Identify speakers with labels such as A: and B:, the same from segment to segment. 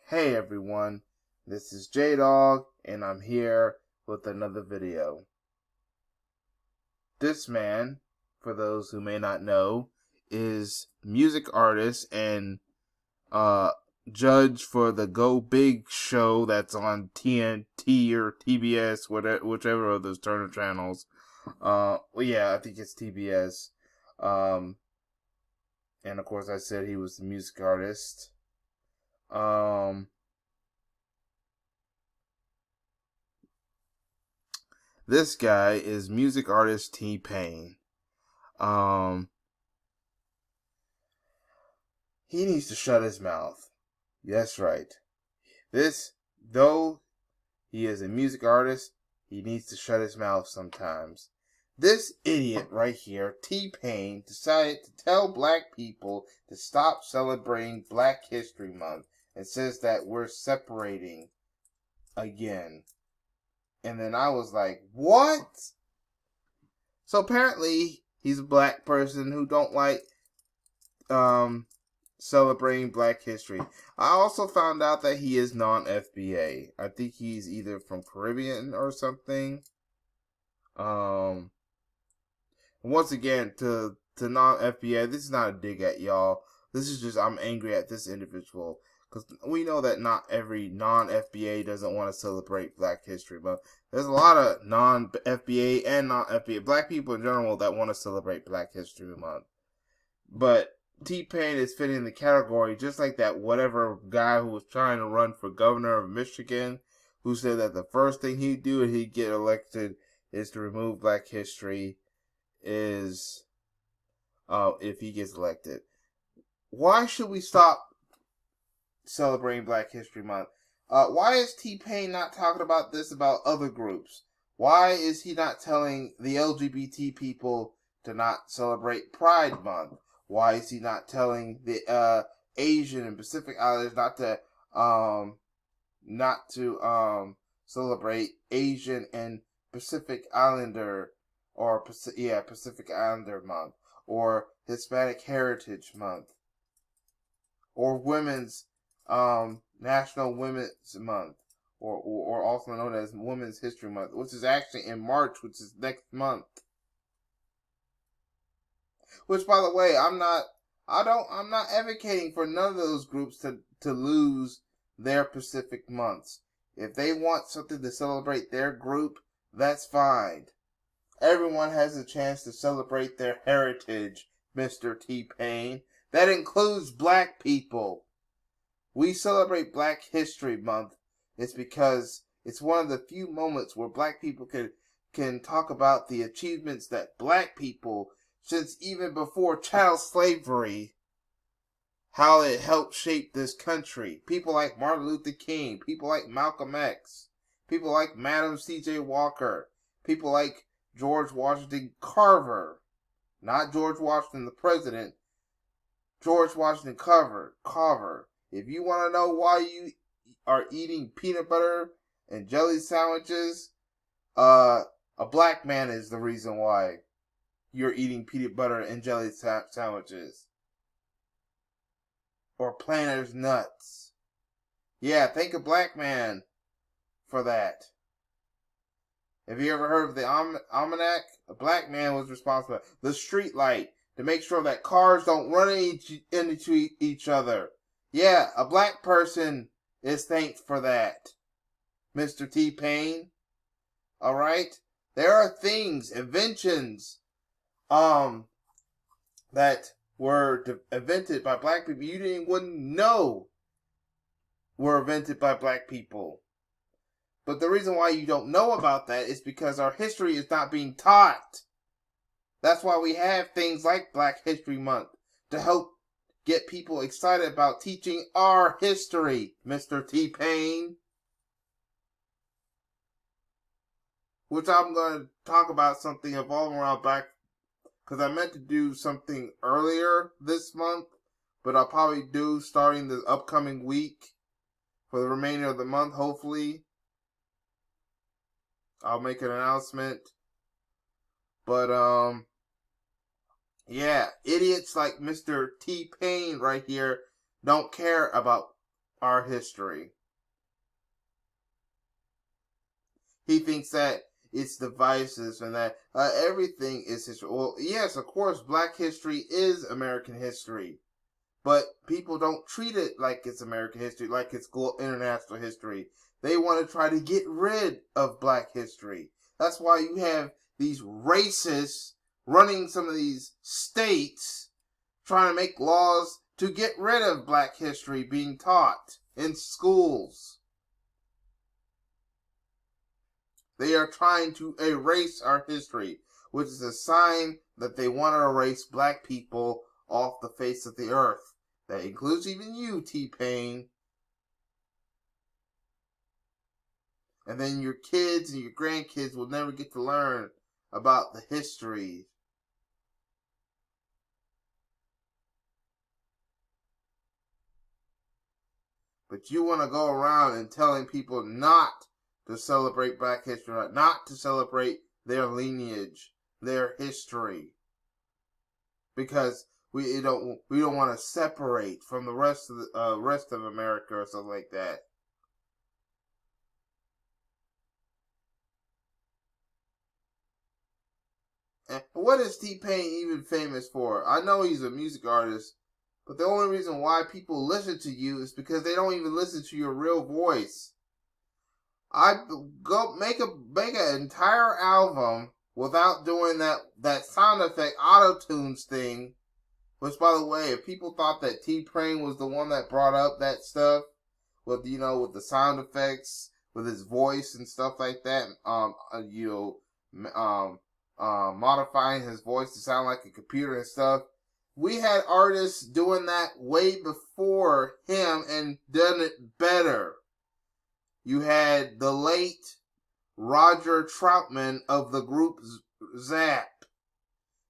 A: Hey everyone, this is J-Dog, and I'm here with another video. This man, for those who may not know, is music artist and judge for the Go Big show that's on TNT or TBS, whichever of those Turner channels. I think it's TBS. And of course I said he was the music artist. This guy is music artist tpain. He needs to shut his mouth. That's right. Though he is a music artist, he needs to shut his mouth sometimes. This idiot right here, tpain, decided to tell black people to stop celebrating Black History Month and says that we're separating again. And then I was like, what? So apparently he's a black person who don't like celebrating Black history. I also found out that he is non-FBA. I think he's either from Caribbean or something. Once again, to non-FBA, this is not a dig at y'all. This is just, I'm angry at this individual. Because we know that not every non-FBA doesn't want to celebrate Black History Month. There's a lot of non-FBA and non-FBA, black people in general, that want to celebrate Black History Month. But tpain is fitting the category, just like that whatever guy who was trying to run for governor of Michigan, who said that the first thing he'd do if he'd get elected is to remove Black history, if he gets elected. Why should we stop celebrating Black History Month? Why is tpain not talking about this about other groups? Why is he not telling the LGBT people to not celebrate Pride Month? Why is he not telling the Asian and Pacific Islanders not to celebrate Asian and Pacific Islander Pacific Islander Month, or Hispanic Heritage Month, or Women's National Women's Month, or also known as Women's History Month, which is actually in March, which is next month. Which, by the way, I'm not advocating for none of those groups to lose their Pacific months. If they want something to celebrate their group, that's fine. Everyone has a chance to celebrate their heritage, Mr. tpain. That includes black people. We celebrate Black History Month. It's because it's one of the few moments where black people can talk about the achievements that black people, since even before child slavery, how it helped shape this country. People like Martin Luther King, people like Malcolm X, people like Madam C.J. Walker, people like George Washington Carver, not George Washington the president, George Washington Carver. If you want to know why you are eating peanut butter and jelly sandwiches, a black man is the reason why you're eating peanut butter and jelly sandwiches. Or Planters nuts. Yeah, thank a black man for that. Have you ever heard of the almanac? A black man was responsible. The street light, to make sure that cars don't run into each other. Yeah, a black person is thanked for that, Mr. tpain. Alright? There are things, inventions, that were invented by black people you wouldn't know were invented by black people. But the reason why you don't know about that is because our history is not being taught. That's why we have things like Black History Month, to help get people excited about teaching our history, Mr. tpain. Which I'm going to talk about something evolving around Black, because I meant to do something earlier this month, but I'll probably do starting this upcoming week for the remainder of the month, hopefully. I'll make an announcement. But, yeah, idiots like Mr. tpain right here don't care about our history. He thinks that it's divisive and that everything is history. Well, yes, of course, Black history is American history, but people don't treat it like it's American history, like it's international history. They want to try to get rid of Black history. That's why you have these racists running some of these states trying to make laws to get rid of Black history being taught in schools. They are trying to erase our history, which is a sign that they want to erase Black people off the face of the earth. That includes even you, T-Pain. And then your kids and your grandkids will never get to learn about the history. But you want to go around and telling people not to celebrate Black History Month, not to celebrate their lineage, their history, because we don't want to separate from the rest of America or something like that. And what is T-Pain even famous for? I know he's a music artist, but the only reason why people listen to you is because they don't even listen to your real voice. I go make an entire album without doing that sound effect auto-tunes thing. Which, by the way, if people thought that T-Pain was the one that brought up that stuff with with the sound effects, with his voice and stuff like that, modifying his voice to sound like a computer and stuff, we had artists doing that way before him and done it better. You had the late Roger Troutman of the group Zapp.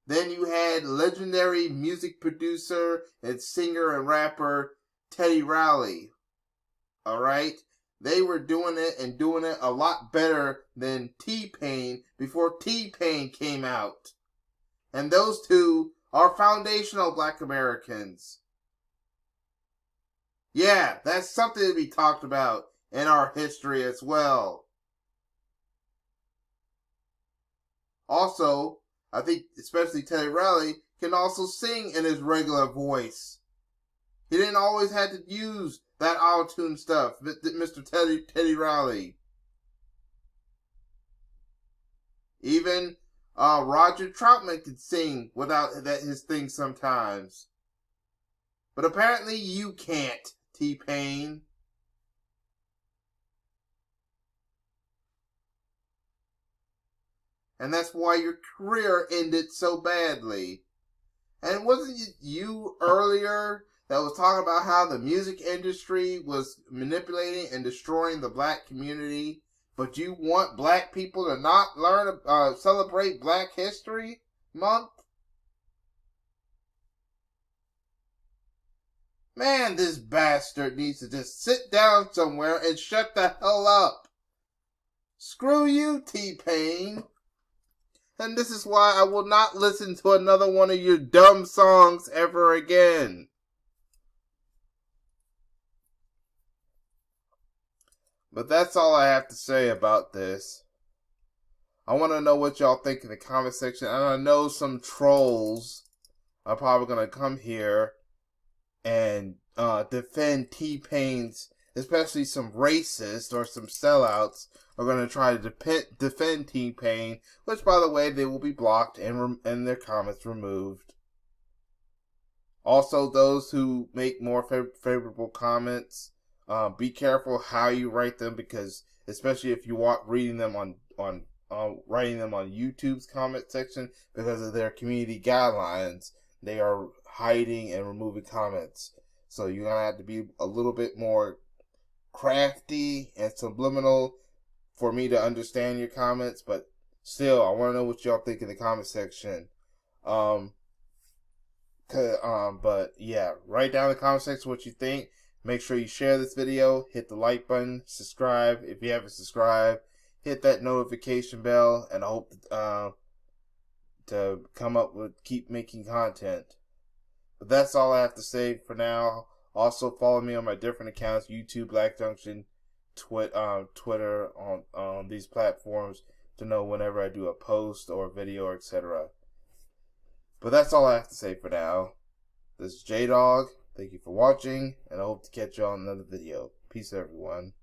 A: Then you had legendary music producer and singer and rapper Teddy Riley. Alright? They were doing it a lot better than T-Pain before T-Pain came out. And those two are foundational Black Americans. Yeah, that's something to be talked about in our history as well. Also, I think especially Teddy Riley can also sing in his regular voice. He didn't always have to use that auto-tune stuff, Mr. Teddy Riley. Even Roger Troutman could sing without his thing sometimes. But apparently you can't, T-Pain. And that's why your career ended so badly. And wasn't it you earlier that was talking about how the music industry was manipulating and destroying the Black community, but you want Black people to not celebrate Black History Month? Man, this bastard needs to just sit down somewhere and shut the hell up. Screw you, T-Pain. And this is why I will not listen to another one of your dumb songs ever again. But that's all I have to say about this. I want to know what y'all think in the comment section. And I know some trolls are probably going to come here and defend T-Pain's, especially some racists or some sellouts are going to try to defend T-Pain, which, by the way, they will be blocked and their comments removed. Also, those who make more favorable comments, be careful how you write them, because especially if you want reading them on writing them on YouTube's comment section, because of their community guidelines, they are hiding and removing comments. So you're gonna have to be a little bit more crafty and subliminal for me to understand your comments, but still, I want to know what y'all think in the comment section. But yeah, write down in the comment section what you think. Make sure you share this video, hit the like button, subscribe if you haven't subscribed, hit that notification bell, and I hope to keep making content. But that's all I have to say for now. Also, follow me on my different accounts: YouTube, Black Junction, Twitter, on these platforms to know whenever I do a post or a video, etc. But that's all I have to say for now. This is J-Dog. Thank you for watching, and I hope to catch you on another video. Peace, everyone.